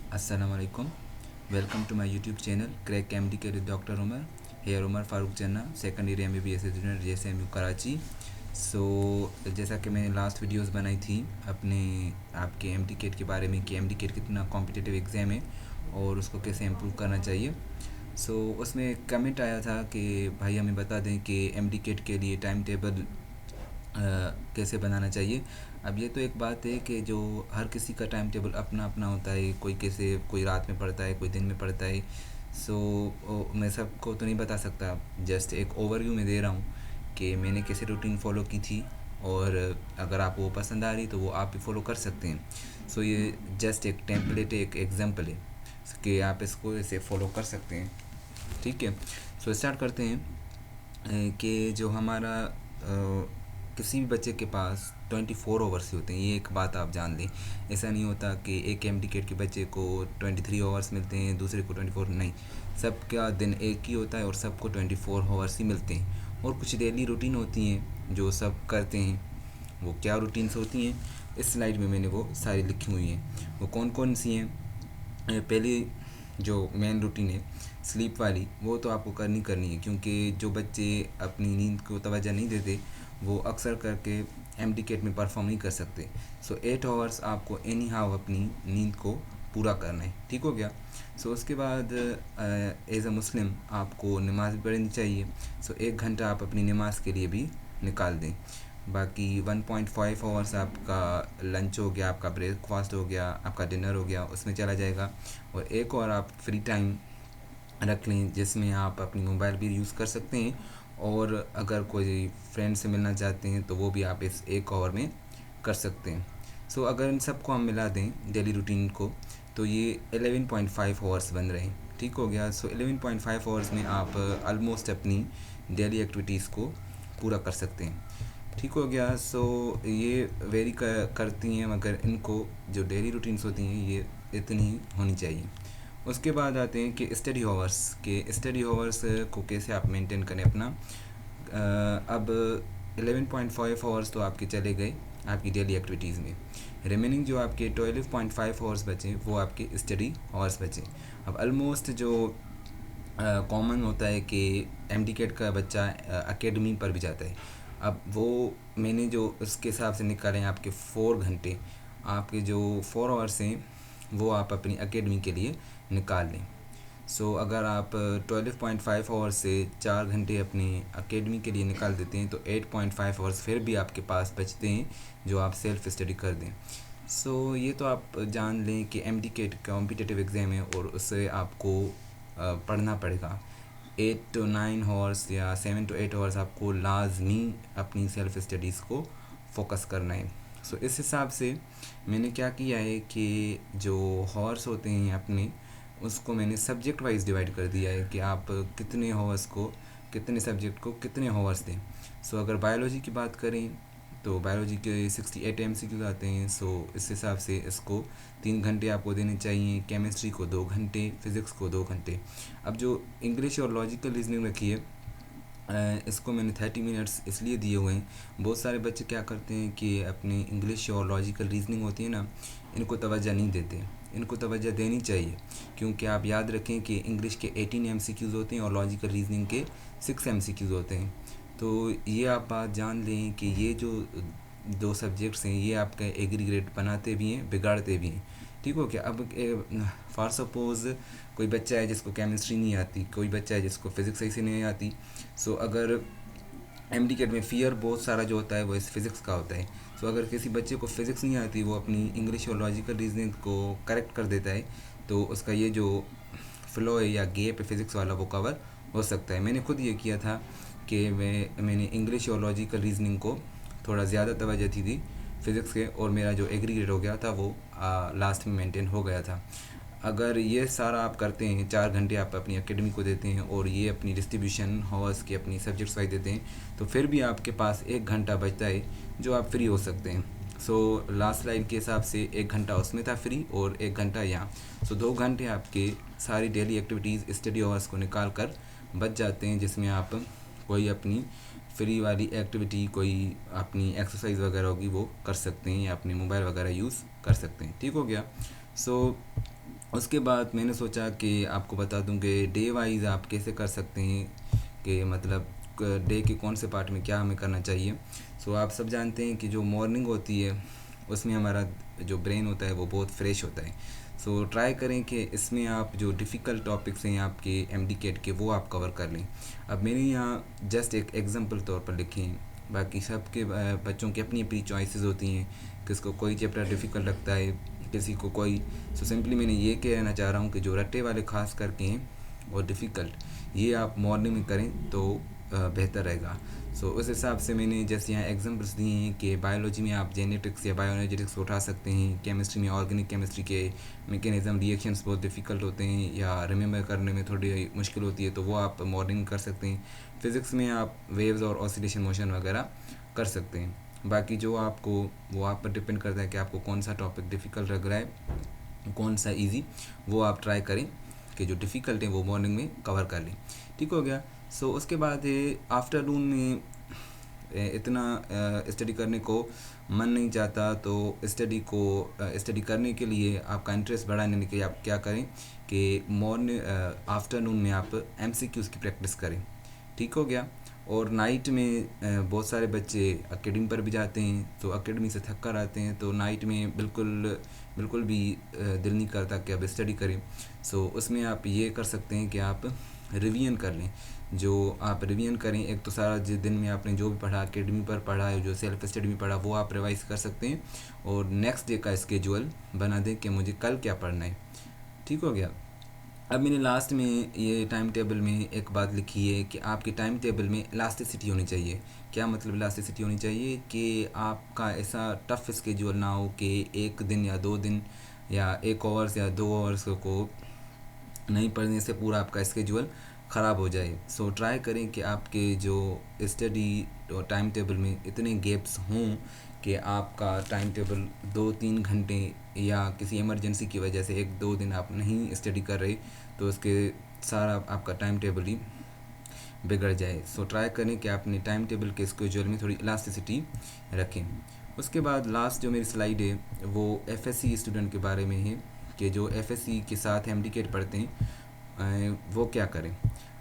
अस्सलाम वालेकुम। Welcome to my YouTube channel crack MD के doctor Umar. Here Umar Farooq Janna, second year MBBS student, JSMU Karachi. जैसा कि मैंने लास्ट वीडियोस बनाई थी अपने आपके एमडी के बारे में कि एमडी कितना कॉम्पिटिटिव एग्ज़ाम है और उसको कैसे इम्प्रूव करना चाहिए। उसमें कमेंट आया था कि भाई हमें बता दें कि एमडी के लिए टाइम टेबल कैसे बनाना चाहिए। अब ये तो एक बात है कि जो हर किसी का टाइम टेबल अपना अपना होता है, कोई कैसे, कोई रात में पढ़ता है, कोई दिन में पढ़ता है। मैं सबको तो नहीं बता सकता, जस्ट एक ओवरव्यू में दे रहा हूँ कि मैंने कैसे रूटीन फॉलो की थी, और अगर आपको वो पसंद आ रही तो वो आप भी फॉलो कर सकते हैं। ये जस्ट एक टेम्पलेट है, एक एग्जाम्पल है कि आप इसको ऐसे फॉलो कर सकते हैं। ठीक है, स्टार्ट करते हैं। कि जो हमारा किसी भी बच्चे के पास 24 आवर्स ही होते हैं, ये एक बात आप जान लें। ऐसा नहीं होता कि एक एमडी के बच्चे को 23 आवर्स मिलते हैं, दूसरे को 24 नहीं। सबका दिन एक ही होता है और सबको 24 आवर्स ही मिलते हैं। और कुछ डेली रूटीन होती हैं जो सब करते हैं। वो क्या रूटीन्स होती हैं, इस स्लाइड में मैंने वो सारी लिखी हुई हैं। वो कौन कौन सी हैं। पहले जो मेन रूटीन है स्लीप वाली, वो तो आपको करनी है, क्योंकि जो बच्चे अपनी नींद को तवज्जो नहीं देते वो अक्सर करके एमडी में परफॉर्म नहीं कर सकते। 8 आवर्स आपको एनी हाउ अपनी नींद को पूरा करना है। ठीक हो गया। उसके बाद एज अ मुस्लिम आपको नमाज़ भी पढ़नी चाहिए। 1 घंटा आप अपनी नमाज के लिए भी निकाल दें। बाकी 1.5 आवर्स आपका लंच हो गया, आपका ब्रेकफास्ट हो गया, आपका डिनर हो गया, उसमें चला जाएगा। और एक और आप फ्री टाइम रख लें जिसमें आप अपनी मोबाइल भी यूज़ कर सकते हैं, और अगर कोई फ्रेंड से मिलना चाहते हैं तो वो भी आप इस 1 आवर में कर सकते हैं। अगर इन सबको हम मिला दें डेली रूटीन को, तो ये 11.5 आवर्स बन रहे हैं। ठीक हो गया। 11.5 आवर्स में आप ऑलमोस्ट अपनी डेली एक्टिविटीज़ को पूरा कर सकते हैं। ठीक हो गया। ये वेरी करती हैं, मगर इनको जो डेली रूटीन्स होती हैं ये इतनी ही होनी चाहिए। उसके बाद आते हैं कि स्टडी आवर्स को कैसे आप मेंटेन करें अपना। अब 11.5 आवर्स तो आपके चले गए आपकी डेली एक्टिविटीज़ में। रिमेनिंग जो आपके 12.5 आवर्स बचे वो आपके स्टडी आवर्स बचे। अब ऑलमोस्ट जो कॉमन होता है कि एमडी का बच्चा एकेडमी पर भी जाता है। अब वो मैंने जो उसके हिसाब से निकाले हैं आपके 4 घंटे, आपके जो 4 आवर्स हैं वो आप अपनी एकेडमी के लिए निकाल लें। अगर आप 12.5 आवर्स से 4 घंटे अपनी एकेडमी के लिए निकाल देते हैं तो 8.5 आवर्स फिर भी आपके पास बचते हैं जो आप सेल्फ स्टडी कर दें। ये तो आप जान लें कि एमडी कॉम्पिटिटिव एग्ज़ाम है और उससे आपको पढ़ना पड़ेगा। 8 to 9 आवर्स या 7 to 8 आवर्स आपको लाजमी अपनी सेल्फ स्टडीज़ को फोकस करना है। इस हिसाब से मैंने क्या किया है कि जो हॉर्स होते हैं अपने, उसको मैंने सब्जेक्ट वाइज डिवाइड कर दिया है कि आप कितने हॉर्स को, कितने सब्जेक्ट को कितने हॉर्स दें। अगर बायोलॉजी की बात करें तो बायोलॉजी के 68 MCQ आते हैं। इस हिसाब से इसको 3 घंटे आपको देने चाहिए, केमिस्ट्री को 2 घंटे, फ़िज़िक्स को 2 घंटे। अब जो इंग्लिश और लॉजिकल रीजनिंग रखी है, इसको मैंने 30 मिनट्स इसलिए दिए हुए हैं। बहुत सारे बच्चे क्या करते हैं कि अपनी इंग्लिश और लॉजिकल रीजनिंग होती है ना, इनको तवज्जो नहीं देते। इनको तवज्जो देनी चाहिए, क्योंकि आप याद रखें कि इंग्लिश के 18 MCQs होते हैं और लॉजिकल रीजनिंग के 6 MCQs होते हैं। ये आप बात जान लें कि ये जो 2 सब्जेक्ट्स हैं ये आपका एग्रीगेट बनाते भी हैं, बिगाड़ते भी हैं। ठीक हो क्या। अब फॉर सपोज़ कोई बच्चा है जिसको केमिस्ट्री नहीं आती, कोई बच्चा है जिसको फ़िज़िक्स सही से नहीं आती। अगर एमडी में फ़ियर बहुत सारा जो होता है वो इस फिज़िक्स का होता है। अगर किसी बच्चे को फ़िज़िक्स नहीं आती, वो अपनी इंग्लिश और लॉजिकल रीजनिंग को करेक्ट कर देता है, तो उसका ये जो फ़्लो है या गैप है फ़िज़िक्स वाला, वो कवर हो सकता है। मैंने खुद ये किया था कि मैंने इंग्लिश और लॉजिकल रीजनिंग को थोड़ा ज़्यादा तवज्जो दी थी फ़िज़िक्स के, और मेरा जो एग्रीगेट हो गया था वो लास्ट में मेंटेन हो गया था। अगर ये सारा आप करते हैं, 4 घंटे आप अपनी एकेडमी को देते हैं और ये अपनी डिस्ट्रीब्यूशन हॉर्स की अपनी सब्जेक्ट्स वाइज देते हैं, तो फिर भी आपके पास 1 घंटा बचता है जो आप फ्री हो सकते हैं। लास्ट स्लाइड के हिसाब से 1 घंटा उसमें था फ्री और 1 घंटा यहाँ। 2 घंटे आपके सारी डेली एक्टिविटीज़ स्टडी हॉर्स को निकाल कर बच जाते हैं, जिसमें आप कोई अपनी फ्री वाली एक्टिविटी, कोई अपनी एक्सरसाइज वगैरह होगी वो कर सकते हैं, या अपने मोबाइल वगैरह यूज़ कर सकते हैं। ठीक हो गया। उसके बाद मैंने सोचा कि आपको बता दूं कि डे वाइज़ आप कैसे कर सकते हैं, कि मतलब डे के कौन से पार्ट में क्या हमें करना चाहिए। सो आप सब जानते हैं कि जो मॉर्निंग होती है उसमें हमारा जो ब्रेन होता है वो बहुत फ्रेश होता है। सो ट्राई करें कि इसमें आप जो डिफ़िकल्ट टॉपिक्स हैं आपके एमडीकेट के वो आप कवर कर लें। अब मैंने यहाँ जस्ट एक एग्जांपल तौर पर लिखे हैं, बाकी सबके बच्चों की अपनी अपनी चॉइसेस होती हैं, किसको कोई चैप्टर डिफ़िकल्ट लगता है, किसी को कोई। सो सिंपली मैंने ये कहना चाह रहा हूँ कि जो रट्टे वाले खास करके हैं और डिफ़िकल्ट, ये आप मॉर्निंग में करें तो बेहतर रहेगा। सो उस हिसाब से मैंने जैसे यहाँ एग्जांपल्स दिए हैं कि बायोलॉजी में आप जेनेटिक्स या बायोएनर्जेटिक्स उठा सकते हैं, केमिस्ट्री में ऑर्गेनिक केमिस्ट्री के मैकेनिज्म रिएक्शंस बहुत डिफ़िकल्ट होते हैं या रिमेंबर करने में थोड़ी मुश्किल होती है, तो वो आप मॉर्निंग कर सकते हैं। फ़िज़िक्स में आप वेव्स और ऑसिलेशन मोशन वगैरह कर सकते हैं। बाकी जो आपको वो आप पर डिपेंड करता है कि आपको कौन सा टॉपिक डिफ़िकल्ट लग रहा है, कौन सा इजी, वो आप ट्राई करें कि जो डिफ़िकल्ट है वो मॉर्निंग में कवर कर लें। ठीक हो गया। सो उसके बाद आफ्टरनून में इतना स्टडी करने को मन नहीं चाहता, तो स्टडी करने के लिए आपका इंटरेस्ट बढ़ाने के लिए आप क्या करें कि आफ्टरनून में आप एमसीक्यूज़ की प्रैक्टिस करें। ठीक हो गया। और नाइट में बहुत सारे बच्चे अकेडमी पर भी जाते हैं, तो अकेडमी से थक कर आते हैं, तो नाइट में बिल्कुल भी दिल नहीं करता कि अब स्टडी करें। सो उसमें आप ये कर सकते हैं कि आप रिवीजन कर लें। जो आप रिवीजन करें, एक तो सारा जिस दिन में आपने जो भी पढ़ा, अकेडमी पर पढ़ा है, जो सेल्फ स्टडी में पढ़ा, वो आप रिवाइज कर सकते हैं और नेक्स्ट डे का स्केड्यूल बना दें कि मुझे कल क्या पढ़ना है। ठीक हो गया। अब मैंने लास्ट में ये टाइम टेबल में एक बात लिखी है कि आपके टाइम टेबल में इलास्टिसिटी होनी चाहिए। क्या मतलब इलास्टिसिटी होनी चाहिए? कि आपका ऐसा टफ स्केड्यूल ना हो कि एक दिन या 2 दिन या 1 आवर्स या 2 आवर्स को नहीं पढ़ने से पूरा आपका स्केड्यूल ख़राब हो जाए। सो ट्राई करें कि आपके जो स्टडी टाइम टेबल में इतने गैप्स हों कि आपका टाइम टेबल 2-3 घंटे या किसी इमरजेंसी की वजह से 1-2 दिन आप नहीं स्टडी कर रहे, तो उसके सारा आपका टाइम टेबल ही बिगड़ जाए। सो ट्राई करें कि अपने टाइम टेबल के स्केड्यूल में थोड़ी इलास्टिसिटी रखें। उसके बाद लास्ट जो मेरी स्लाइड है वो एफएससी स्टूडेंट के बारे में है कि जो एफएससी के साथ एमडीकेट पढ़ते हैं वो क्या करें।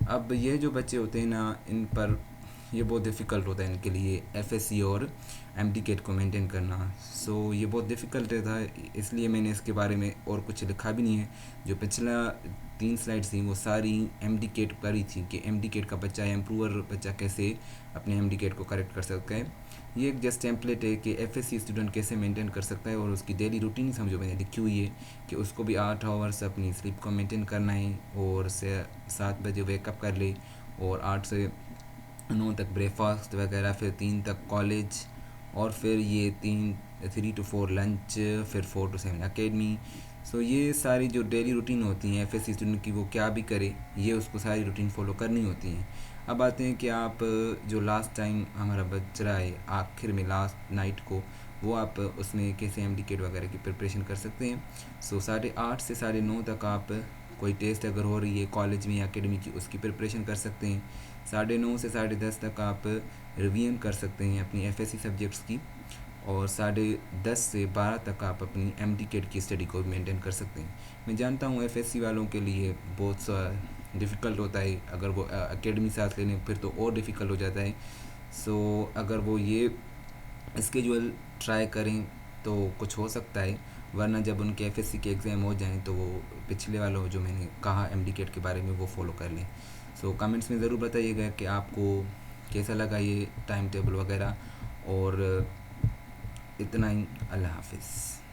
अब ये जो बच्चे होते हैं ना, इन पर ये बहुत डिफ़िकल्ट होता है इनके लिए एफएससी और एमडीकेट को मेंटेन करना। सो ये बहुत डिफ़िकल्ट रहता है, इसलिए मैंने इसके बारे में और कुछ लिखा भी नहीं है। जो पिछला 3 स्लाइड्स थी वो सारी एमडीकेट पर ही थी कि एमडीकेट का बच्चा या इम्प्रूवर बच्चा कैसे अपने एमडीकेट को करेक्ट कर सकता है। ये एक जस्ट टेम्पलेट है कि एफएससी स्टूडेंट कैसे मेंटेन कर सकता है, और उसकी डेली रूटीन समझो मैंने लिखी हुई है कि उसको भी 8 आवर्स अपनी स्लीप को मेंटेन करना है और 7 बजे वेकअप कर ले और 8 से 9 तक ब्रेकफास्ट वगैरह, फिर 3 तक कॉलेज, और फिर ये 3 to 4 लंच, फिर 4 to 7 अकेडमी। सो ये सारी जो डेली रूटीन होती हैं एफएससी स्टूडेंट की, वो क्या भी करे, ये उसको सारी रूटीन फॉलो करनी होती हैं। अब आते हैं कि आप जो लास्ट टाइम हमारा बच रहा है आखिर में लास्ट नाइट को, वो आप उसमें कैसे एमडीकेट वगैरह की प्रिपरेशन कर सकते हैं। सो 8:30 से 9:30 तक आप कोई टेस्ट अगर हो रही है कॉलेज में या अकेडमी की, उसकी प्रिपरेशन कर सकते हैं। 9:30 से 10:30 तक आप रिवीजन कर सकते हैं अपनी एफएससी सब्जेक्ट्स की, और 10:30 से 12 तक आप अपनी एमडीकेट की स्टडी को मेंटेन कर सकते हैं। मैं जानता हूँ एफएससी वालों के लिए बहुत सा डिफ़िकल्ट होता है, अगर वो एकेडमी साथ लेने फिर तो और डिफ़िकल्ट हो जाता है। सो अगर वो ये स्केड्यूल ट्राई करें तो कुछ हो सकता है, वरना जब उनके एफएससी के एग्ज़ाम हो जाएं तो वो पिछले वालों जो मैंने कहा एमडीकेट के बारे में वो फॉलो कर लें। सो कमेंट्स में ज़रूर बताइएगा कि आपको कैसा लगा ये टाइम टेबल वगैरह, और इतना ही। अल्लाह हाफिज़।